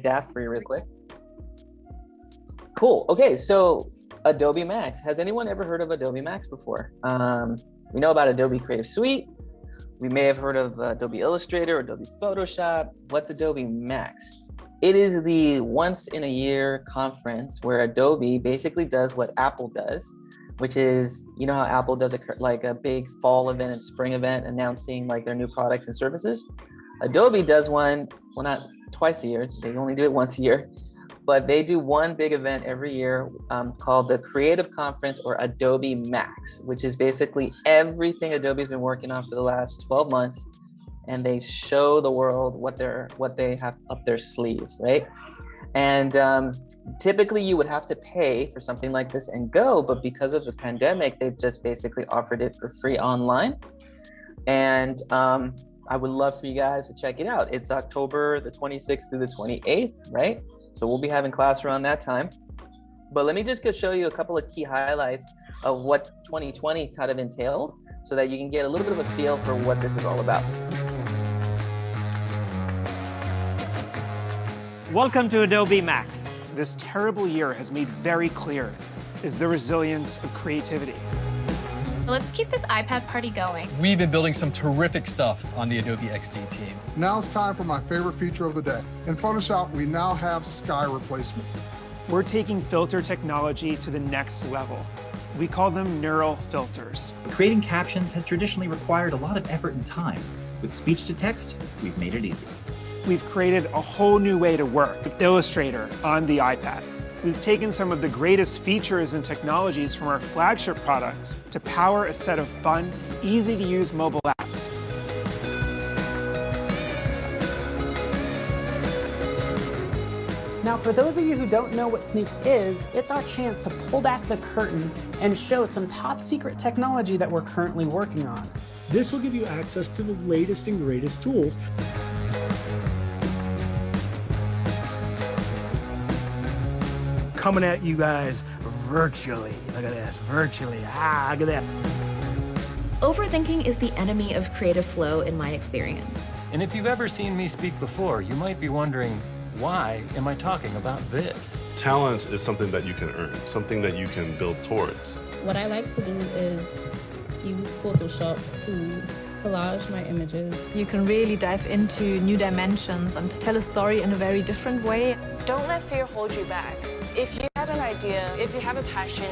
that for you real quick. Cool. Okay, so Adobe Max. Has anyone ever heard of Adobe Max before? We know about Adobe Creative Suite. We may have heard of Adobe Illustrator or Adobe Photoshop. What's Adobe Max? It is the once in a year conference where Adobe basically does what Apple does, which is, you know how Apple does a big fall event and spring event announcing like their new products and services? Adobe does one, well, not twice a year, they only do it once a year, but they do one big event every year called the Creative Conference or Adobe Max, which is basically everything Adobe's been working on for the last 12 months. And they show the world what they have up their sleeve, right? And typically you would have to pay for something like this and go, but because of the pandemic, they've just basically offered it for free online. And I would love for you guys to check it out. It's October the 26th through the 28th, right? So we'll be having class around that time. But let me just show you a couple of key highlights of what 2020 kind of entailed so that you can get a little bit of a feel for what this is all about. Welcome to Adobe Max. This terrible year has made very clear is the resilience of creativity. Let's keep this iPad party going. We've been building some terrific stuff on the Adobe XD team. Now it's time for my favorite feature of the day. In Photoshop, we now have sky replacement. We're taking filter technology to the next level. We call them neural filters. Creating captions has traditionally required a lot of effort and time. With speech to text, we've made it easy. We've created a whole new way to work with Illustrator on the iPad. We've taken some of the greatest features and technologies from our flagship products to power a set of fun, easy-to-use mobile apps. Now, for those of you who don't know what Sneaks is, it's our chance to pull back the curtain and show some top secret technology that we're currently working on. This will give you access to the latest and greatest tools. Coming at you guys virtually. Look at this, virtually. Look at that. Overthinking is the enemy of creative flow in my experience. And if you've ever seen me speak before, you might be wondering, why am I talking about this? Talent is something that you can earn, something that you can build towards. What I like to do is use Photoshop to collage my images. You can really dive into new dimensions and tell a story in a very different way. Don't let fear hold you back. If you have an idea, if you have a passion,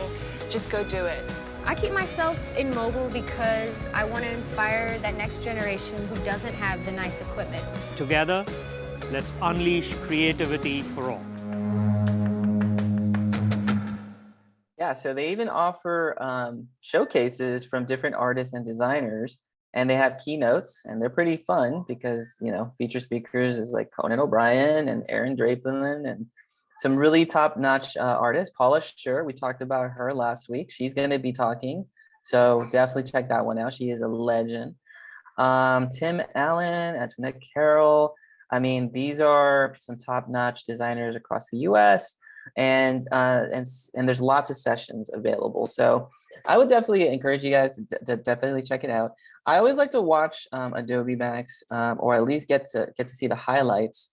just go do it. I keep myself in mobile because I want to inspire that next generation who doesn't have the nice equipment. Together, let's unleash creativity for all. Yeah, so they even offer showcases from different artists and designers, and they have keynotes, and they're pretty fun because, you know, feature speakers is like Conan O'Brien and Aaron Draplin and some really top-notch artists. Paula Schur, we talked about her last week. She's going to be talking, so definitely check that one out. She is a legend. Tim Allen, Antoinette Carroll. I mean, these are some top-notch designers across the U.S. and there's lots of sessions available. So I would definitely encourage you guys to definitely check it out. I always like to watch Adobe Max or at least get to see the highlights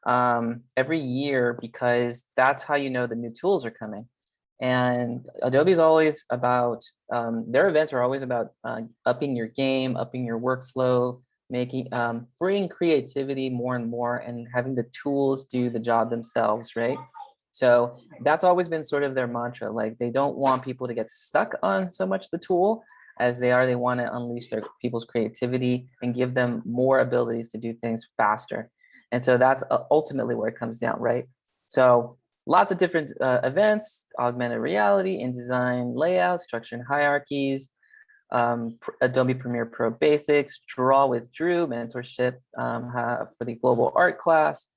every year, because that's how you know the new tools are coming. And Adobe's always about, their events are always about upping your game, upping your workflow, making, freeing creativity more and more, and having the tools do the job themselves, right? So that's always been sort of their mantra. Like, they don't want people to get stuck on so much the tool as they want to unleash their people's creativity and give them more abilities to do things faster. And so that's ultimately where it comes down, right? So lots of different events, augmented reality, InDesign layouts, structure and hierarchies, Adobe Premiere Pro Basics, Draw with Drew, mentorship for the global art class,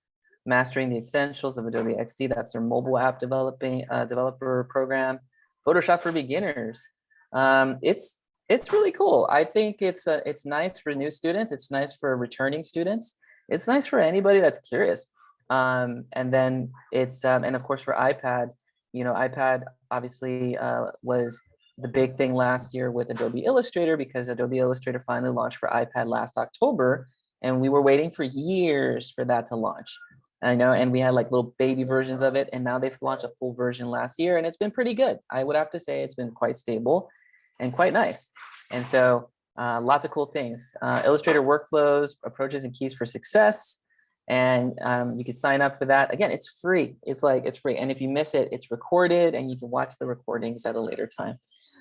mastering the essentials of Adobe XD, that's their mobile app developer program, Photoshop for beginners. It's really cool. I think it's nice for new students. It's nice for returning students. It's nice for anybody that's curious. And then it's, and of course for iPad, you know, iPad obviously was the big thing last year with Adobe Illustrator, because Adobe Illustrator finally launched for iPad last October, and we were waiting for years for that to launch. I know, and we had like little baby versions of it, and now they've launched a full version last year, and it's been pretty good. I would have to say it's been quite stable and quite nice. And so lots of cool things. Illustrator workflows, approaches and keys for success. And you can sign up for that. Again, it's free. It's free. And if you miss it, it's recorded and you can watch the recordings at a later time.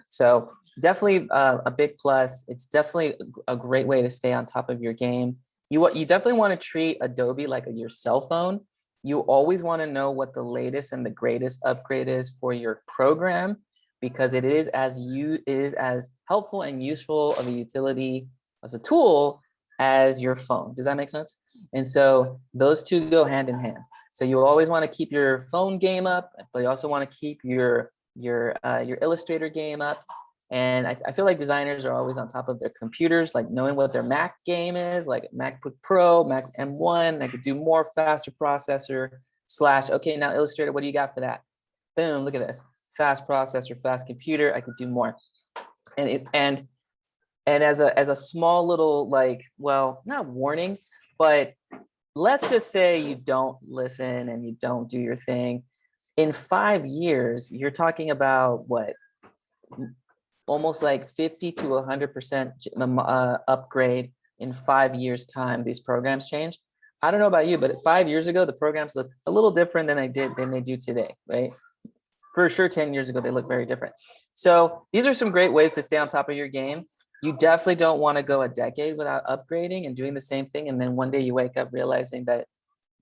So definitely a big plus. It's definitely a great way to stay on top of your game. You definitely want to treat Adobe like your cell phone. You always want to know what the latest and the greatest upgrade is for your program, because it is as helpful and useful of a utility as a tool as your phone. Does that make sense? And so those two go hand in hand. So you always want to keep your phone game up, but you also want to keep your Illustrator game up. And I feel like designers are always on top of their computers, like knowing what their Mac game is, like MacBook Pro, Mac M1. I could do more, faster processor / okay, now Illustrator, what do you got for that? Boom, look at this. Fast processor, fast computer, I could do more. And as a small little, like, well, not warning, but let's just say you don't listen and you don't do your thing. In 5 years, you're talking about what? Almost like 50 to 100% upgrade in 5 years' time. These programs changed. I don't know about you, but 5 years ago, the programs looked a little different than they do today, right? For sure, 10 years ago, they look very different. So these are some great ways to stay on top of your game. You definitely don't want to go a decade without upgrading and doing the same thing. And then one day you wake up realizing that,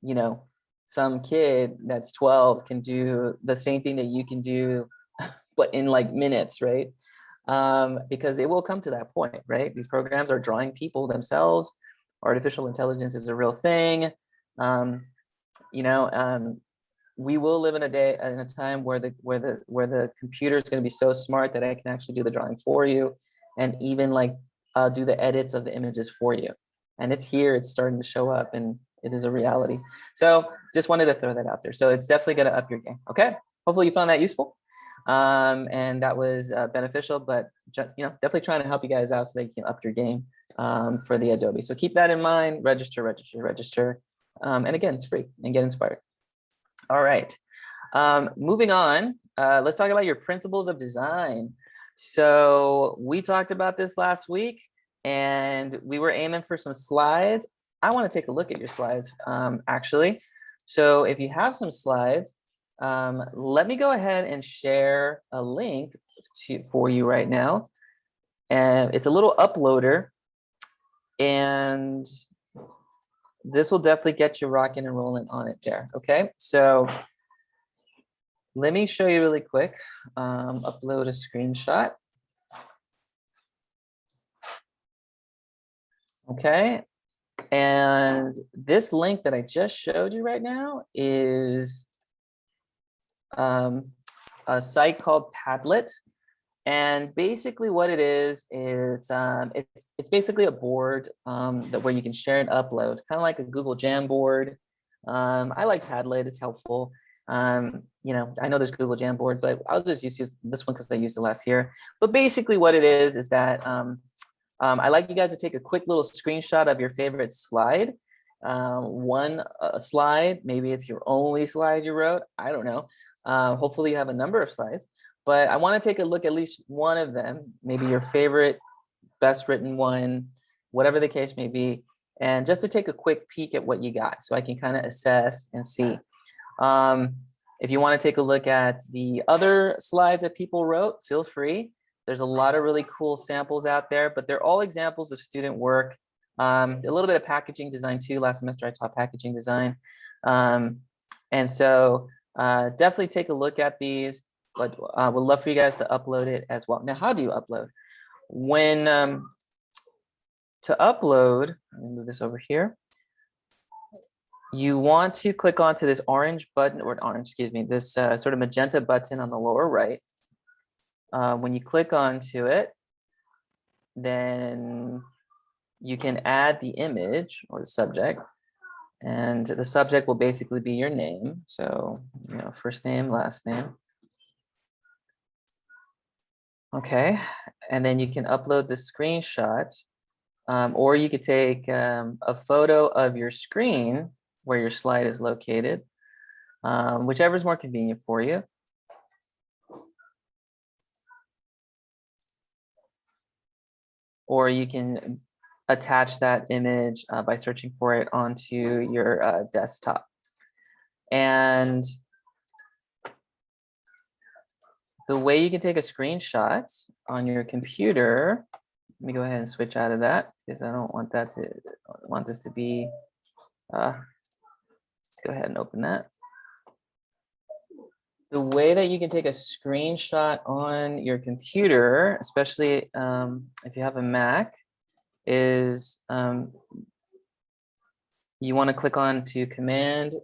you know, some kid that's 12 can do the same thing that you can do, but in like minutes, right? Because it will come to that point, right? These programs are drawing people themselves. Artificial intelligence is a real thing. We will live in a time where the computer is going to be so smart that I can actually do the drawing for you, and even like do the edits of the images for you. And it's here, it's starting to show up, and it is a reality. So just wanted to throw that out there. So it's definitely going to up your game. Okay, hopefully you found that useful. And that was beneficial, but definitely trying to help you guys out so that you can up your game for the Adobe. So keep that in mind. Register. And again, it's free, and get inspired. All right, moving on. Let's talk about your principles of design. So we talked about this last week, and we were aiming for some slides. I want to take a look at your slides, actually. So if you have some slides, let me go ahead and share a link for you right now. And it's a little uploader, and this will definitely get you rocking and rolling on it there. Okay, so let me show you really quick. Upload a screenshot. Okay, and this link that I just showed you right now is a site called Padlet. And basically what it is, it's basically a board where you can share and upload, kind of like a Google Jamboard. I like Padlet, it's helpful. I know there's Google Jamboard, but I'll just use this one because I used it last year. But basically what it is that I like you guys to take a quick little screenshot of your favorite slide. One slide, maybe it's your only slide you wrote, I don't know. Hopefully you have a number of slides. But I want to take a look at least one of them, maybe your favorite, best written one, whatever the case may be, and just to take a quick peek at what you got so I can kind of assess and see. If you want to take a look at the other slides that people wrote, feel free. There's a lot of really cool samples out there, but they're all examples of student work. A little bit of packaging design too. Last semester I taught packaging design. And so definitely take a look at these. But would love for you guys to upload it as well. Now, how do you upload? When to upload, let me move this over here. You want to click onto this orange button, or orange, excuse me, this sort of magenta button on the lower right. When you click onto it, then you can add the image or the subject, and the subject will basically be your name. So, first name, last name. Okay, and then you can upload the screenshot, or you could take a photo of your screen where your slide is located, whichever is more convenient for you. Or you can attach that image by searching for it onto your desktop. And the way you can take a screenshot on your computer, let me go ahead and switch out of that because I don't want that to, I want this to be, let's go ahead and open that. The way that you can take a screenshot on your computer, especially if you have a Mac, is you want to click on to Command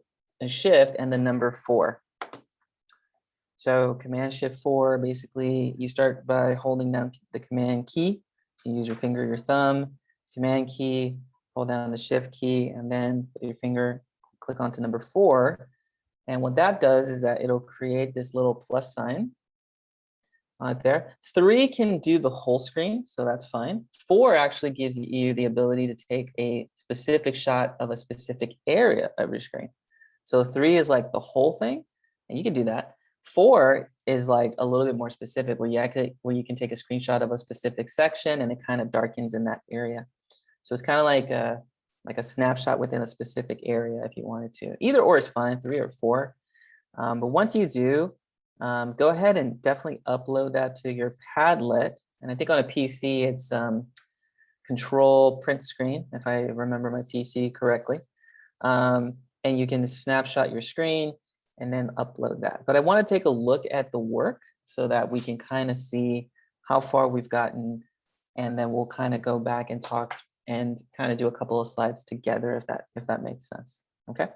and Shift and the number 4. So Command Shift 4, basically you start by holding down the Command key. You use your finger, your thumb, Command key, hold down the Shift key, and then put your finger, click onto number 4. And what that does is that it'll create this little plus sign right there. 3 can do the whole screen, so that's fine. 4 actually gives you the ability to take a specific shot of a specific area of your screen. So 3 is like the whole thing, and you can do that. 4 is like a little bit more specific, where you can take a screenshot of a specific section, and it kind of darkens in that area. So it's kind of like a snapshot within a specific area if you wanted to. Either or is fine, 3 or 4. But once you do, go ahead and definitely upload that to your Padlet. And I think on a PC, it's Control Print Screen, if I remember my PC correctly. And you can snapshot your screen and then upload that. But I want to take a look at the work so that we can kind of see how far we've gotten. And then we'll kind of go back and talk and kind of do a couple of slides together if that makes sense. Okay.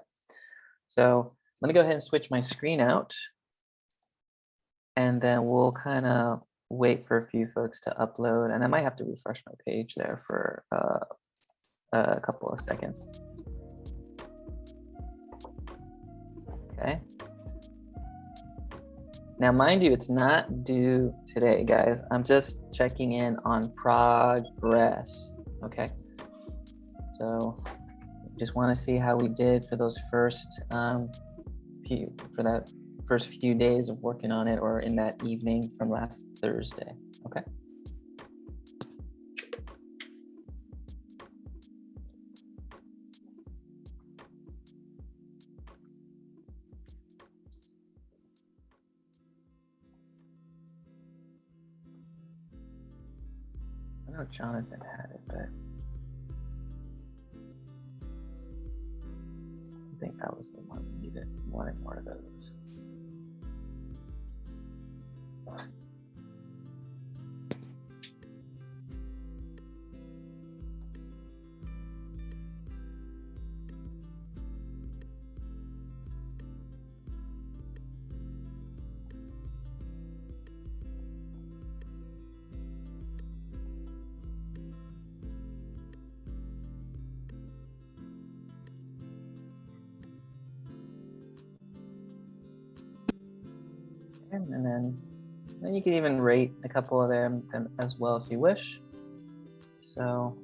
So let me go ahead and switch my screen out. And then we'll kind of wait for a few folks to upload. And I might have to refresh my page there for a couple of seconds. Okay. Now, mind you, it's not due today, guys. I'm just checking in on progress. Okay. So just want to see how we did for those first first few days of working on it, or in that evening from last Thursday. Okay. I know Jonathan had it, but I think that was the one we needed. Wanted more of those. And then you can even rate a couple of them as well if you wish. So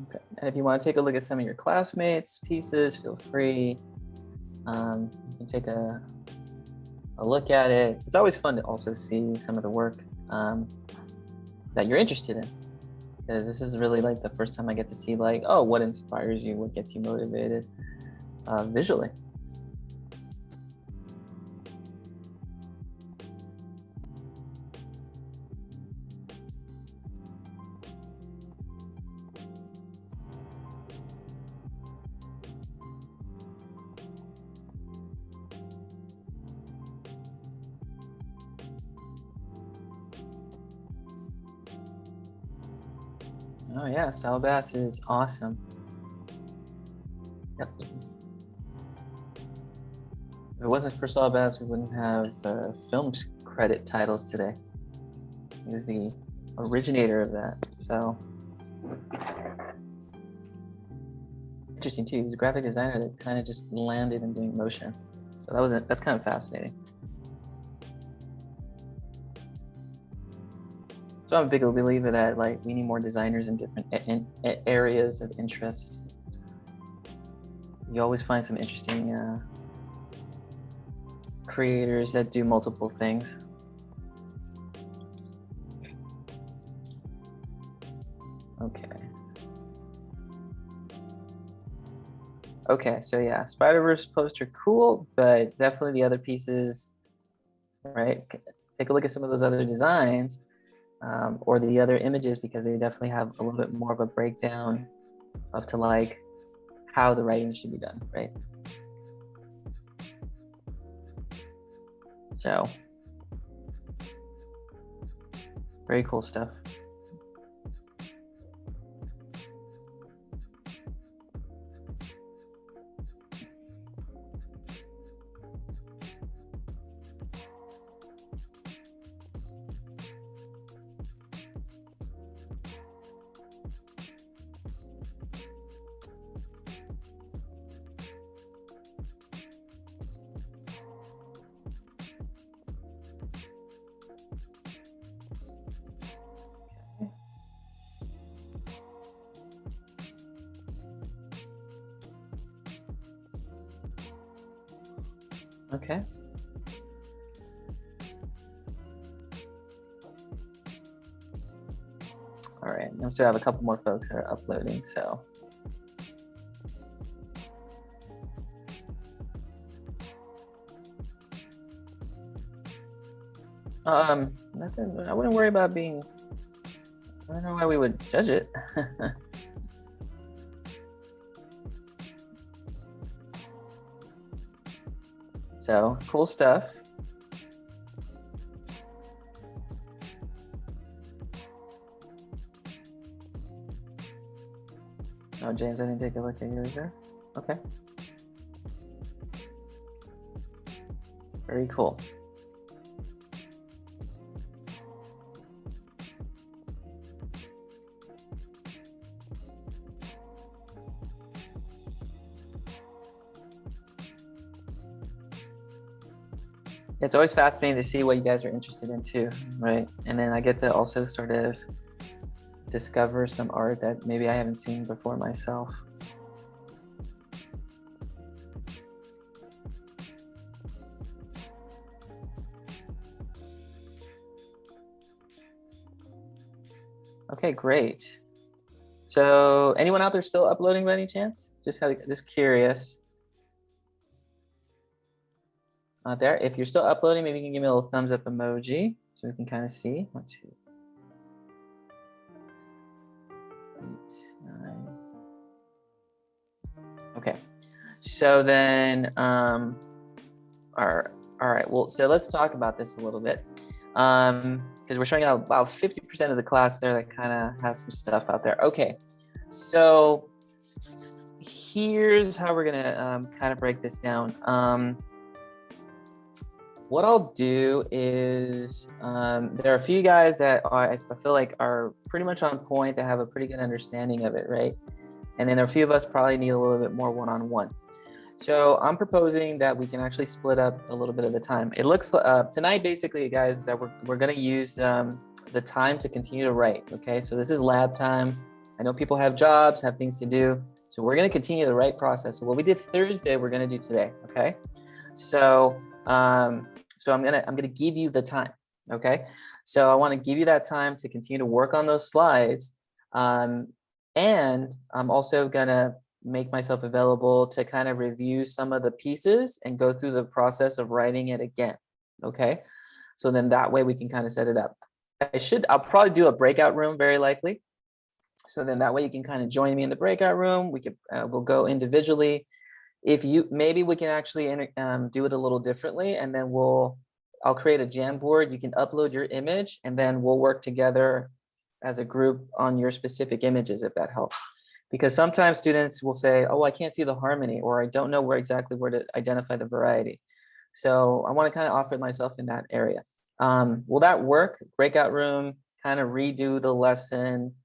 okay. And if you want to take a look at some of your classmates' pieces, feel free. You can take a look at it. It's always fun to also see some of the work that you're interested in, because this is really like the first time I get to see like, oh, what inspires you, what gets you motivated visually. Oh yeah, Salbass is awesome. Yep. If it wasn't for Salbass, we wouldn't have film credit titles today. He was the originator of that. So interesting too. He's a graphic designer that kind of just landed in doing motion. So that's kind of fascinating. So I'm a big believer that like we need more designers in different areas of interest. You always find some interesting creators that do multiple things. Okay. Okay, so yeah, Spider-Verse poster, cool, but definitely the other pieces, right? Take a look at some of those other designs or the other images, because they definitely have a little bit more of a breakdown of to like how the writing should be done, right? So, very cool stuff. Okay. All right, I still have a couple more folks that are uploading, so. Nothing, I wouldn't worry about being, I don't know why we would judge it. So, cool stuff. Oh, James, I didn't take a look at yours there. Okay. Very cool. It's always fascinating to see what you guys are interested in too, right? And then I get to also sort of discover some art that maybe I haven't seen before myself. Okay, great. So anyone out there still uploading by any chance? Just curious. Out there, if you're still uploading, maybe you can give me a little thumbs up emoji so we can kind of see. 1, 2, 8, 9. Okay, so then, all right. Well, so let's talk about this a little bit, because we're showing out about 50% of the class there that kind of has some stuff out there. Okay, so here's how we're gonna kind of break this down. What I'll do is, there are a few guys that I feel like are pretty much on point, that have a pretty good understanding of it, right? And then there are a few of us probably need a little bit more one-on-one. So I'm proposing that we can actually split up a little bit of the time. It looks, tonight basically, guys, is that we're gonna use the time to continue to write, okay? So this is lab time. I know people have jobs, have things to do. So we're gonna continue the write process. So what we did Thursday, we're gonna do today, okay? So, so I'm gonna give you the time, okay? So I wanna give you that time to continue to work on those slides. And I'm also gonna make myself available to kind of review some of the pieces and go through the process of writing it again, okay? So then that way we can kind of set it up. I'll probably do a breakout room very likely. So then that way you can kind of join me in the breakout room. We'll go individually. If you, maybe we can actually do it a little differently, and then I'll create a Jamboard. You can upload your image, and then we'll work together as a group on your specific images, if that helps. Because sometimes students will say, oh, I can't see the harmony, or I don't know where to identify the variety. So I want to kind of offer myself in that area. Will that work? Breakout room, kind of redo the lesson,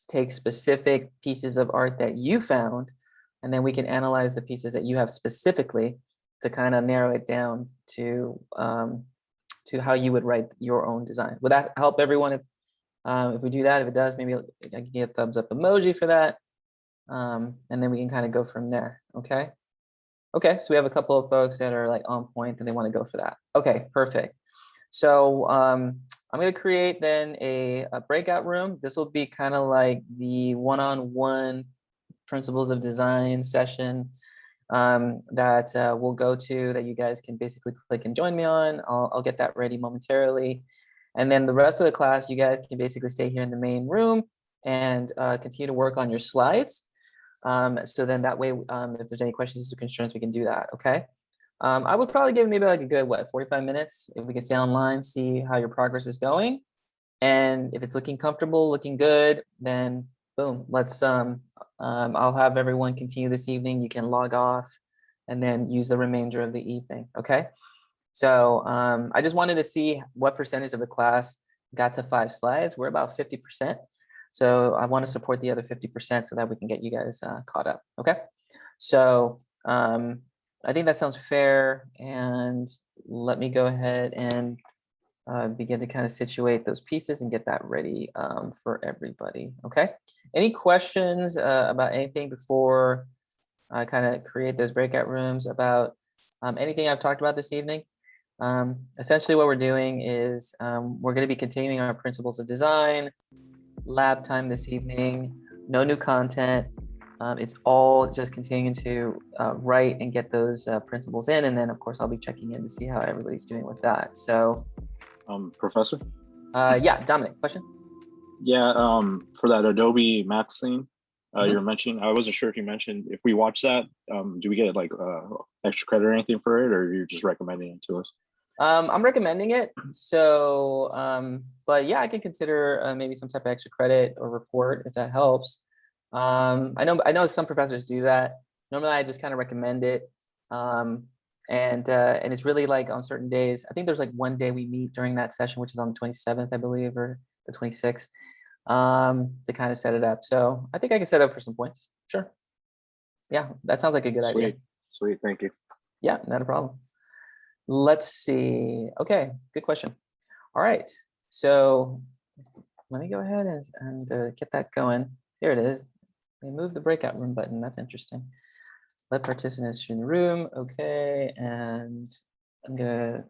take specific pieces of art that you found, and then we can analyze the pieces that you have specifically to kind of narrow it down to how you would write your own design. Would that help everyone if we do that? If it does, maybe I can get a thumbs up emoji for that. And then we can kind of go from there. Okay. Okay. So we have a couple of folks that are like on point and they want to go for that. Okay, perfect. So I'm going to create then a breakout room. This will be kind of like the one-on-one principles of design session that we'll go to, that you guys can basically click and join me on. I'll get that ready momentarily. And then the rest of the class, you guys can basically stay here in the main room and continue to work on your slides. So then that way, if there's any questions or concerns, we can do that, okay? I would probably give maybe like a good, 45 minutes if we can stay online, see how your progress is going. And if it's looking comfortable, looking good, then boom, let's, I'll have everyone continue this evening. You can log off and then use the remainder of the evening, okay? So I just wanted to see what percentage of the class got to 5 slides. We're about 50%. So I want to support the other 50% so that we can get you guys caught up, okay? So I think that sounds fair, and let me go ahead and begin to kind of situate those pieces and get that ready for everybody, okay? Any questions about anything before I kind of create those breakout rooms about anything I've talked about this evening? Essentially what we're doing is we're going to be continuing our principles of design, lab time this evening, no new content. It's all just continuing to write and get those principles in. And then of course, I'll be checking in to see how everybody's doing with that. So, Professor? Yeah, Dominic, question? Yeah, for that Adobe Max thing you were mentioning, I wasn't sure if you mentioned, if we watch that, do we get like extra credit or anything for it, or you're just recommending it to us? I'm recommending it. So, but yeah, I can consider maybe some type of extra credit or report if that helps. I know some professors do that. Normally I just kind of recommend it. And it's really like on certain days. I think there's like one day we meet during that session, which is on the 27th, I believe, or the 26th, to kind of set it up. So I think I can set up for some points. Sure. Yeah, that sounds like a good idea. Sweet, thank you. Yeah, not a problem. Let's see. Okay, good question. All right, so let me go ahead and get that going. Here it is. They moved the breakout room button. That's interesting. Let participants in the room. Okay, and I'm gonna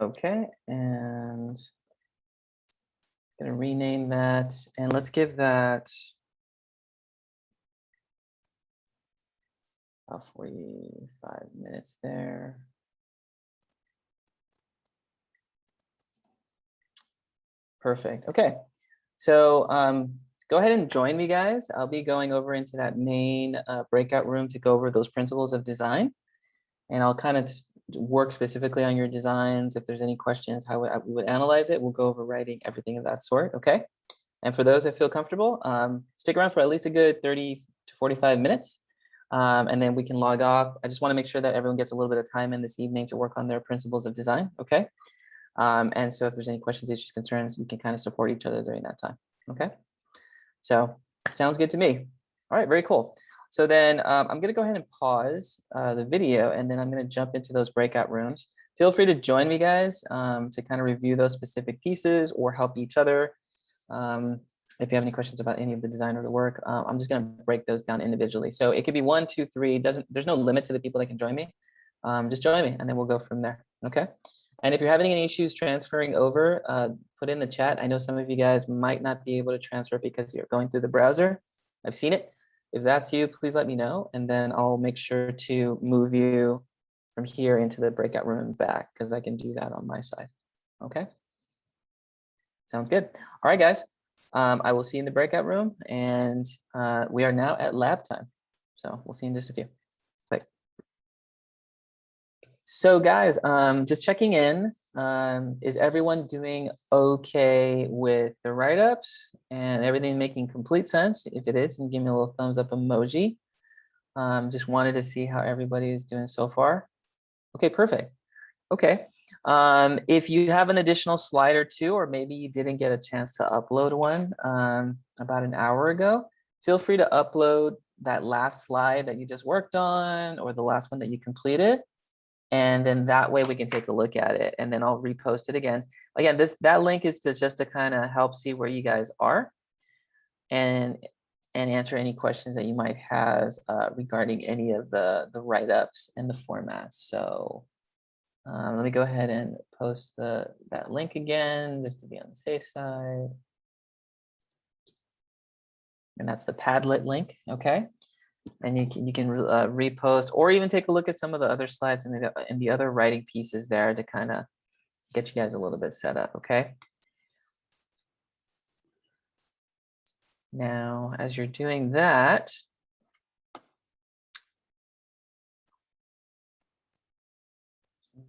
okay, and I'm gonna rename that, and let's give that 45 minutes there. Perfect. Okay, so go ahead and join me, guys. I'll be going over into that main breakout room to go over those principles of design, and I'll kind of work specifically on your designs. If there's any questions, how we would analyze it, we'll go over writing, everything of that sort. Okay, and for those that feel comfortable, stick around for at least a good 30 to 45 minutes, and then we can log off. I just want to make sure that everyone gets a little bit of time in this evening to work on their principles of design. Okay. And so if there's any questions, issues, concerns, you can kind of support each other during that time. Okay, so sounds good to me. All right, very cool. So then I'm going to go ahead and pause the video, and then I'm going to jump into those breakout rooms. Feel free to join me, guys, to kind of review those specific pieces or help each other. If you have any questions about any of the design or the work, I'm just going to break those down individually. So it could be 1, 2, 3. There's no limit to the people that can join me. Just join me, and then we'll go from there. Okay. And if you're having any issues transferring over, put in the chat. I know some of you guys might not be able to transfer because you're going through the browser. I've seen it. If that's you, please let me know, and then I'll make sure to move you from here into the breakout room and back, because I can do that on my side. Okay. Sounds good. All right, guys. I will see you in the breakout room, and we are now at lab time. So we'll see you in just a few. Bye. So guys, just checking in. Is everyone doing okay with the write-ups and everything making complete sense? If it is, you can give me a little thumbs up emoji. Just wanted to see how everybody is doing so far. Okay, perfect. Okay. If you have an additional slide or two, or maybe you didn't get a chance to upload one about an hour ago, feel free to upload that last slide that you just worked on or the last one that you completed. And then that way we can take a look at it, and then I'll repost it again. Again, that link is just to kind of help see where you guys are and answer any questions that you might have regarding any of the write-ups and the formats. So let me go ahead and post that link again, just to be on the safe side. And that's the Padlet link, okay? And you can repost or even take a look at some of the other slides and the other writing pieces there to kind of get you guys a little bit set up, okay? Now, as you're doing that,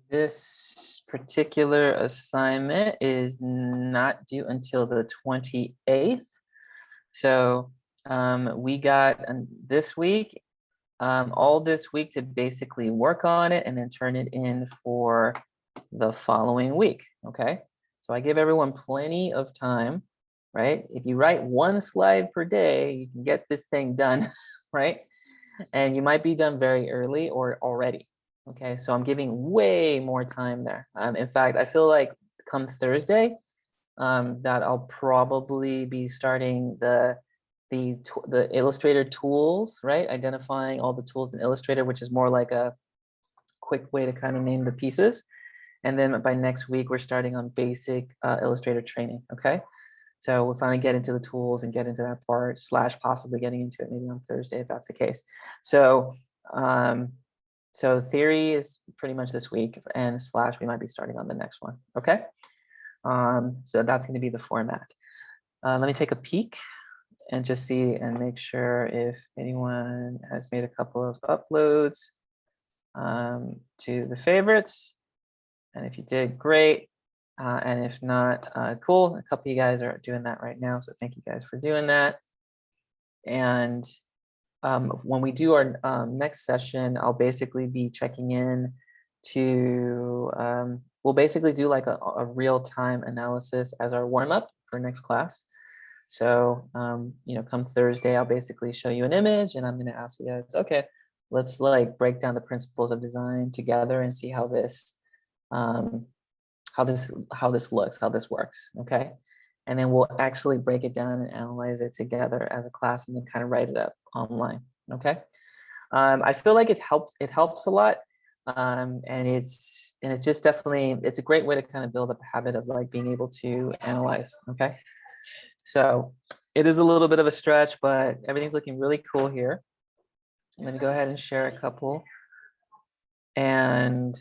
this particular assignment is not due until the 28th. So we got this week, all this week to basically work on it and then turn it in for the following week, okay? So I give everyone plenty of time, right? If you write one slide per day, you can get this thing done, right? And you might be done very early or already, okay? So I'm giving way more time there. In fact, I feel like come Thursday, that I'll probably be starting the Illustrator tools, right? Identifying all the tools in Illustrator, which is more like a quick way to kind of name the pieces. And then by next week, we're starting on basic Illustrator training, okay? So we'll finally get into the tools and get into that part, / possibly getting into it maybe on Thursday if that's the case. So, so theory is pretty much this week, and / we might be starting on the next one, okay? So that's going to be the format. Let me take a peek and just see and make sure if anyone has made a couple of uploads to the favorites. And if you did, great. And if not, cool. A couple of you guys are doing that right now. So thank you guys for doing that. And when we do our next session, I'll basically be checking in to, we'll basically do like a real-time analysis as our warm-up for next class. So, you know, come Thursday, I'll basically show you an image and I'm going to ask you guys, okay, let's like break down the principles of design together and see how this looks, how this works, okay? And then we'll actually break it down and analyze it together as a class and then kind of write it up online, okay? I feel like it helps a lot. And it's just definitely, it's a great way to kind of build up a habit of like being able to analyze, okay? So it is a little bit of a stretch, but everything's looking really cool here. I'm gonna go ahead and share a couple. And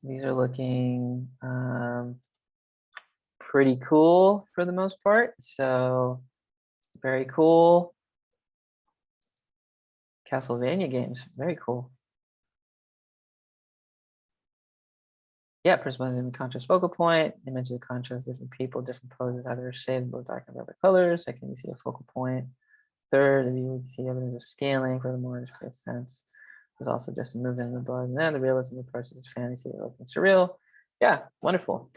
these are looking pretty cool for the most part. So very cool. Castlevania games, very cool. Yeah, personalizing contrast focal point, image of contrast, different people, different poses, either shade, both dark and other colors. Second, you see a focal point. Third, you see evidence of scaling. Furthermore, it makes sense. There's also just movement in the bud, and then the realism of parts is fantasy, and surreal. Yeah, wonderful.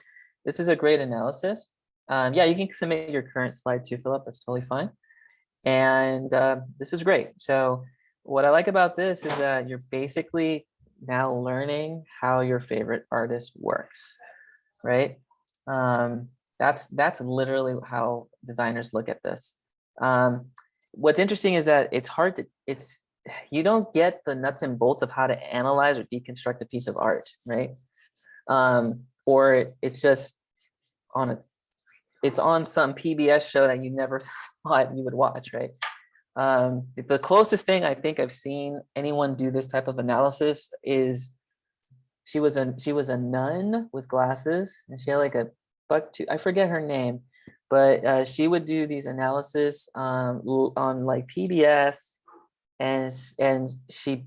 This is a great analysis. Yeah, you can submit your current slide too, Philip. That's totally fine. And this is great. So what I like about this is that you're basically now learning how your favorite artist works, right? That's literally how designers look at this. What's interesting is that it's hard to, you don't get the nuts and bolts of how to analyze or deconstruct a piece of art, right? Or it's just it's on some PBS show that you never thought you would watch, right? The closest thing I think I've seen anyone do this type of analysis is she was a nun with glasses, and she had like a I forget her name, but she would do these analysis on like PBS, and she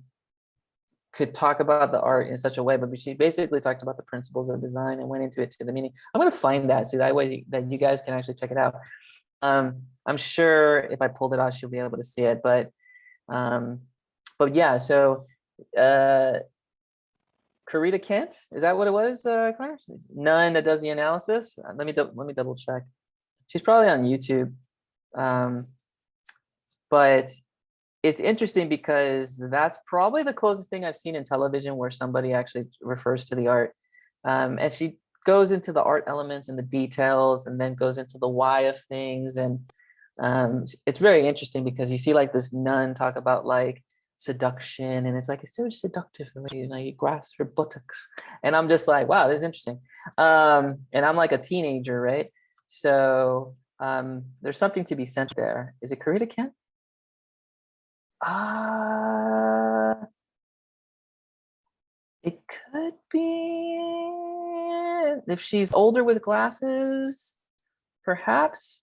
could talk about the art in such a way, but she basically talked about the principles of design and went into it to the meaning. I'm going to find that so that way that you guys can actually check it out. I'm sure if I pulled it out, she'll be able to see it. But yeah, so Karita Kent, is that what it was, Connor? None that does the analysis. Let me double check. She's probably on YouTube. But it's interesting because that's probably the closest thing I've seen in television where somebody actually refers to the art. And she goes into the art elements and the details and then goes into the why of things. And it's very interesting because you see like this nun talk about like seduction, and it's like, it's so seductive the way you grasp her buttocks. And I'm just like, wow, this is interesting. And I'm like a teenager, right? So there's something to be said there. Is it Karita Kent? It could be if she's older with glasses, perhaps.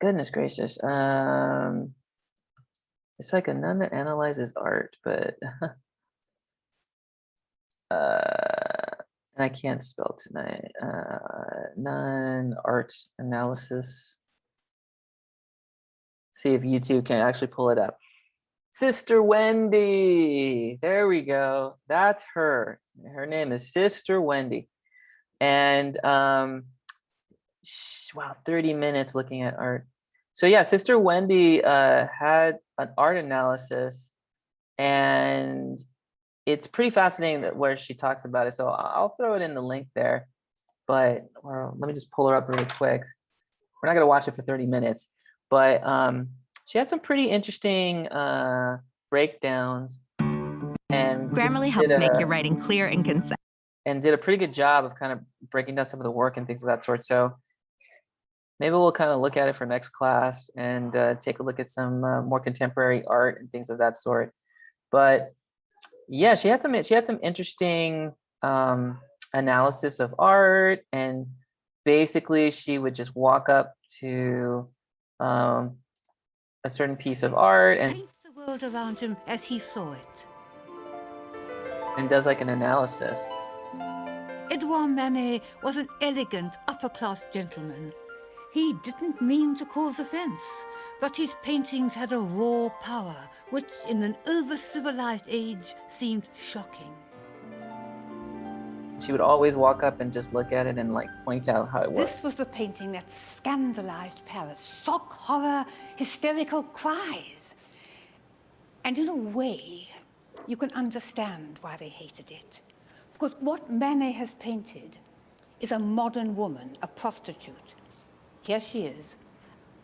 Goodness gracious. It's like a nun that analyzes art, but and I can't spell tonight. Nun art analysis. See if YouTube can actually pull it up. Sister Wendy. There we go. That's her. Her name is Sister Wendy. And wow, 30 minutes looking at art. So yeah, Sister Wendy had an art analysis, and it's pretty fascinating that where she talks about it. So I'll throw it in the link there, but let me just pull her up really quick. We're not gonna watch it for 30 minutes, but she has some pretty interesting breakdowns, and Grammarly helps make your writing clear and concise. And did a pretty good job of kind of breaking down some of the work and things of that sort. So maybe we'll kind of look at it for next class and take a look at some more contemporary art and things of that sort. But yeah, she had some interesting analysis of art, and basically she would just walk up to a certain piece of art and paint the world around him as he saw it. And does like an analysis. Edouard Manet was an elegant, upper-class gentleman. He didn't mean to cause offense, but his paintings had a raw power, which in an over-civilized age seemed shocking. She would always walk up and just look at it and like point out how it was. This was the painting that scandalized Paris. Shock, horror, hysterical cries. And in a way, you can understand why they hated it. Because what Manet has painted is a modern woman, a prostitute. Here she is,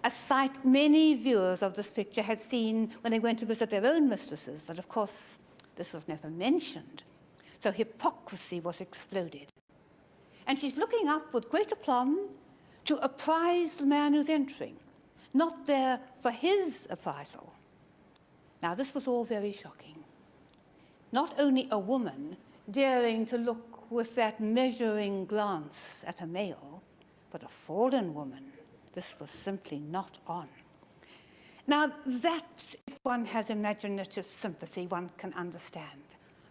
a sight many viewers of this picture had seen when they went to visit their own mistresses, but of course, this was never mentioned. So hypocrisy was exploded. And she's looking up with great aplomb to apprise the man who's entering, not there for his appraisal. Now, this was all very shocking. Not only a woman daring to look with that measuring glance at a male, but a fallen woman. This was simply not on. Now that, if one has imaginative sympathy, one can understand.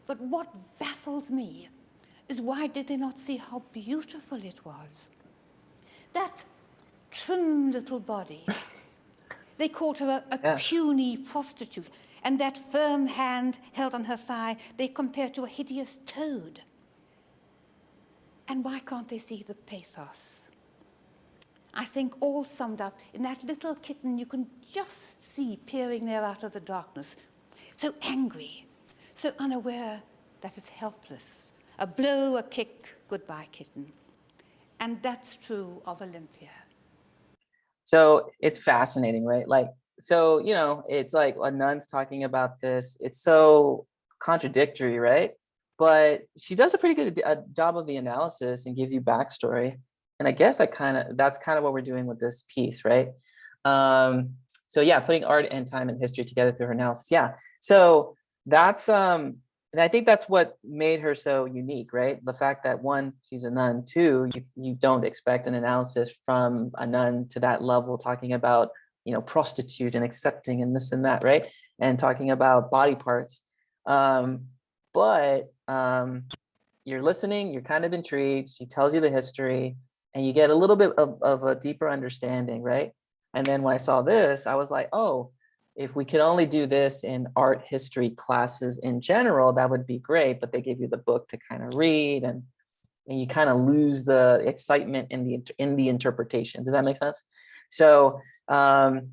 But what baffles me is why did they not see how beautiful it was? That trim little body. They called her a puny prostitute. And that firm hand held on her thigh, they compared to a hideous toad. And why can't they see the pathos? I think all summed up in that little kitten you can just see peering there out of the darkness. So angry, so unaware that it's helpless. A blow, a kick, goodbye, kitten. And that's true of Olympia. So it's fascinating, right? Like, so, you know, it's like a nun's talking about this. It's so contradictory, right? But she does a pretty good job of the analysis and gives you backstory. And I guess that's kind of what we're doing with this piece, right? So yeah, putting art and time and history together through her analysis. Yeah. So that's and I think that's what made her so unique, right? The fact that one, she's a nun. Two, you don't expect an analysis from a nun to that level, talking about prostitute and accepting and this and that, right? And talking about body parts. But you're listening, you're kind of intrigued. She tells you the history, and you get a little bit of a deeper understanding, right? And then when I saw this, I was like, oh, if we could only do this in art history classes in general, that would be great. But they give you the book to kind of read, and you kind of lose the excitement in the interpretation. Does that make sense? So I'll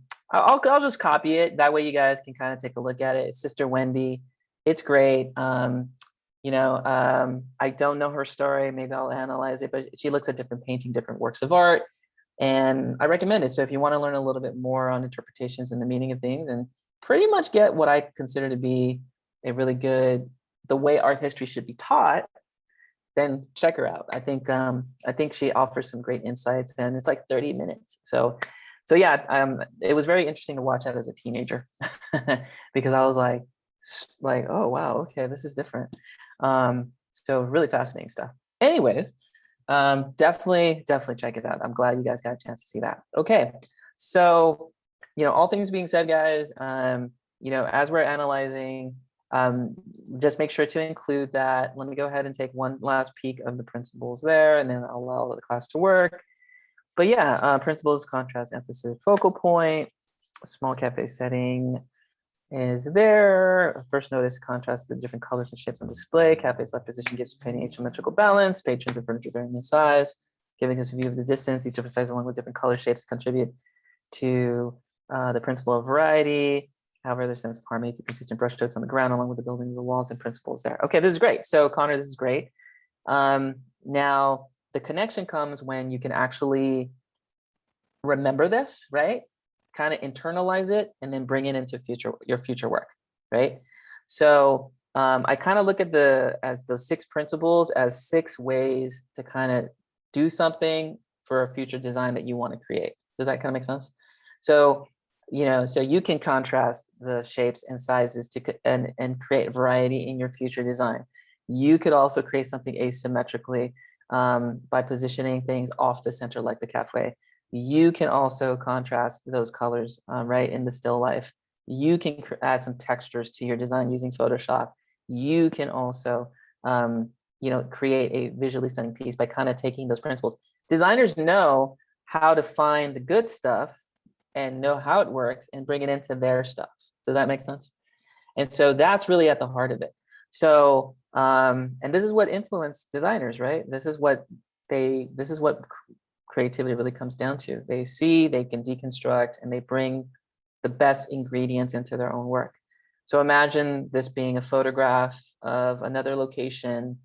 just copy it. That way you guys can kind of take a look at it. It's Sister Wendy. It's great. I don't know her story. Maybe I'll analyze it, but she looks at different painting, different works of art. And I recommend it. So if you want to learn a little bit more on interpretations and the meaning of things and pretty much get what I consider to be a really good, the way art history should be taught, then check her out. I think she offers some great insights, and it's like 30 minutes. So yeah, it was very interesting to watch that as a teenager because I was like, oh wow, okay, this is different. So really fascinating stuff. Anyways, definitely check it out. I'm glad you guys got a chance to see that. Okay, so all things being said, guys, as we're analyzing, just make sure to include that. Let me go ahead and take one last peek of the principles there, and then I'll allow the class to work. But yeah, principles, contrast, emphasis, focal point, small cafe setting is there. First notice contrast the different colors and shapes on display. Cafe's left position gives painting asymmetrical balance. Patrons and furniture varying in size. Giving us a view of the distance, each different size along with different color shapes contribute to the principle of variety. However, there's sense of harmony to consistent brush strokes on the ground along with the building of the walls and principles there. Okay, this is great. So Connor, this is great. Now, the connection comes when you can actually remember this, right? Kind of internalize it and then bring it into your future work, right? So I kind of look at those 6 principles as 6 ways to kind of do something for a future design that you want to create. Does that kind of make sense? So, so you can contrast the shapes and sizes and create variety in your future design. You could also create something asymmetrically by positioning things off the center like the cafe. You can also contrast those colors, right, in the still life. You can add some textures to your design using Photoshop. You can also, create a visually stunning piece by kind of taking those principles. Designers know how to find the good stuff and know how it works and bring it into their stuff. Does that make sense? And so that's really at the heart of it. So, and this is what influenced designers, right? This is what creativity really comes down to. They see, they can deconstruct, and they bring the best ingredients into their own work. So imagine this being a photograph of another location,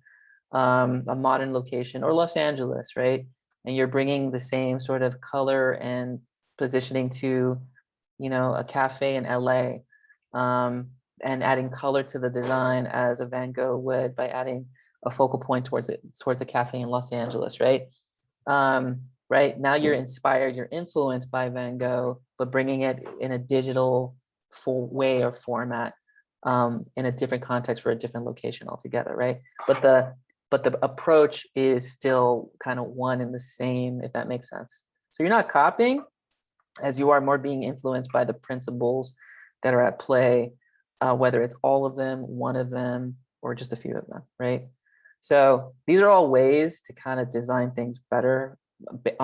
a modern location, or Los Angeles, right? And you're bringing the same sort of color and positioning to, a cafe in LA, and adding color to the design as a Van Gogh would by adding a focal point towards a cafe in Los Angeles, right? Right now you're inspired, you're influenced by Van Gogh, but bringing it in a digital full way or format, in a different context for a different location altogether, right? But the approach is still kind of one and the same, if that makes sense. So you're not copying, as you are more being influenced by the principles that are at play, whether it's all of them, one of them, or just a few of them, right? So these are all ways to kind of design things better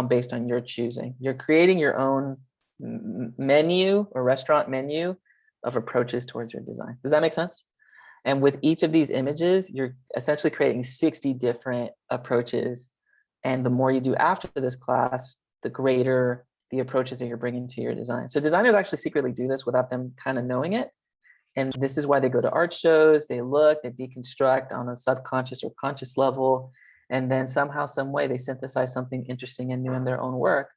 based on your choosing. You're creating your own menu or restaurant menu of approaches towards your design. Does that make sense? And with each of these images, you're essentially creating 60 different approaches. And the more you do after this class, the greater the approaches that you're bringing to your design. So designers actually secretly do this without them kind of knowing it. And this is why they go to art shows, they look, they deconstruct on a subconscious or conscious level. And then somehow, some way, they synthesize something interesting and new in their own work,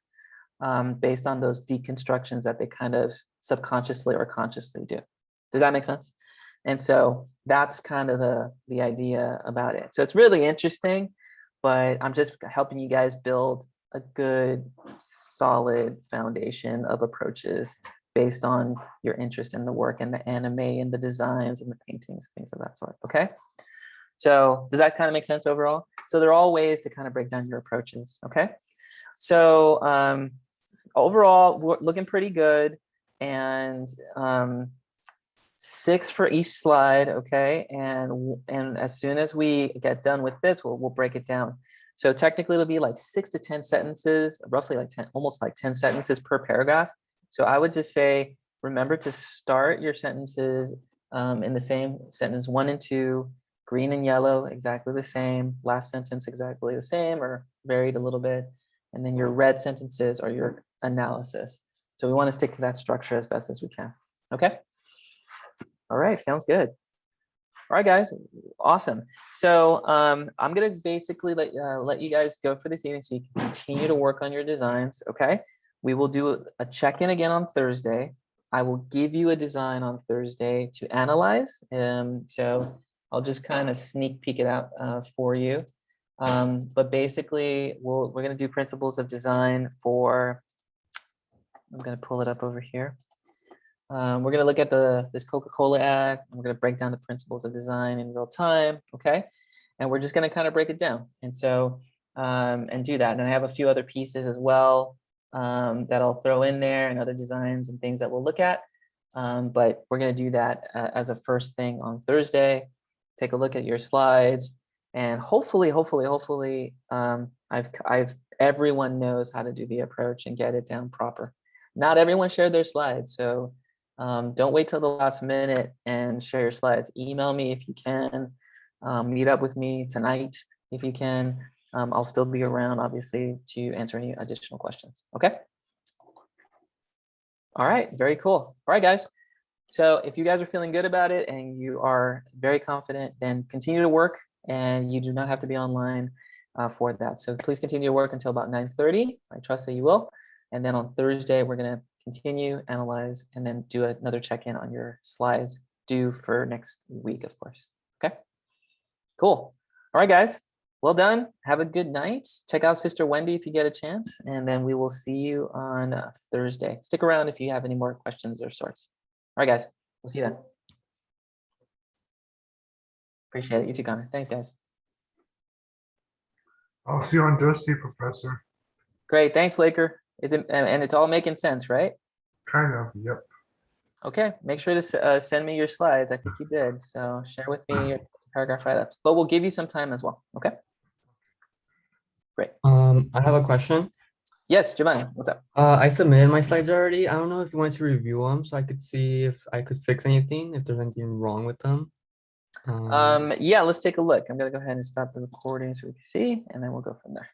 based on those deconstructions that they kind of subconsciously or consciously do. Does that make sense? And so that's kind of the idea about it. So it's really interesting, but I'm just helping you guys build a good, solid foundation of approaches based on your interest in the work and the anime and the designs and the paintings, things of that sort. Okay. So does that kind of make sense overall? So they're all ways to kind of break down your approaches. Okay. So overall, we're looking pretty good. And 6 for each slide, okay? And as soon as we get done with this, we'll break it down. So technically it'll be like 6 to 10 sentences, roughly like 10, almost like 10 sentences per paragraph. So I would just say, remember to start your sentences in the same sentence 1 and 2, green and yellow, exactly the same. Last sentence, exactly the same or varied a little bit. And then your red sentences are your analysis. So we want to stick to that structure as best as we can. Okay. All right. Sounds good. All right, guys. Awesome. So I'm going to basically let you guys go for this evening so you can continue to work on your designs. Okay. We will do a check-in again on Thursday. I will give you a design on Thursday to analyze. So I'll just kind of sneak peek it out for you. But basically, we're going to do principles of design for, I'm going to pull it up over here. We're going to look at this Coca-Cola ad, and we're going to break down the principles of design in real time, okay? And we're just going to kind of break it down. And so, and do that. And I have a few other pieces as well that I'll throw in there and other designs and things that we'll look at. But we're going to do that as a first thing on Thursday. Take a look at your slides, and hopefully, everyone knows how to do the approach and get it down proper. Not everyone shared their slides, so don't wait till the last minute and share your slides. Email me if you can. Meet up with me tonight if you can. I'll still be around, obviously, to answer any additional questions. Okay. All right. Very cool. All right, guys. So if you guys are feeling good about it and you are very confident, then continue to work, and you do not have to be online for that. So please continue to work until about 9:30. I trust that you will. And then on Thursday, we're going to continue, analyze, and then do another check-in on your slides due for next week, of course. Okay, cool. All right, guys, well done. Have a good night. Check out Sister Wendy if you get a chance, and then we will see you on Thursday. Stick around if you have any more questions or sorts. All right, guys, we'll see you then. Appreciate it. You too, Connor. Thanks, guys. I'll see you on Thursday, Professor. Great. Thanks, Laker. And it's all making sense, right? Kind of, yep. Okay, make sure to send me your slides. I think you did. So share with me your paragraph write-ups, but we'll give you some time as well. Okay. Great. I have a question. Yes, Giovanni, what's up? I submitted my slides already. I don't know if you want to review them so I could see if I could fix anything, if there's anything wrong with them. Yeah, let's take a look. I'm gonna go ahead and stop the recording so we can see, and then we'll go from there.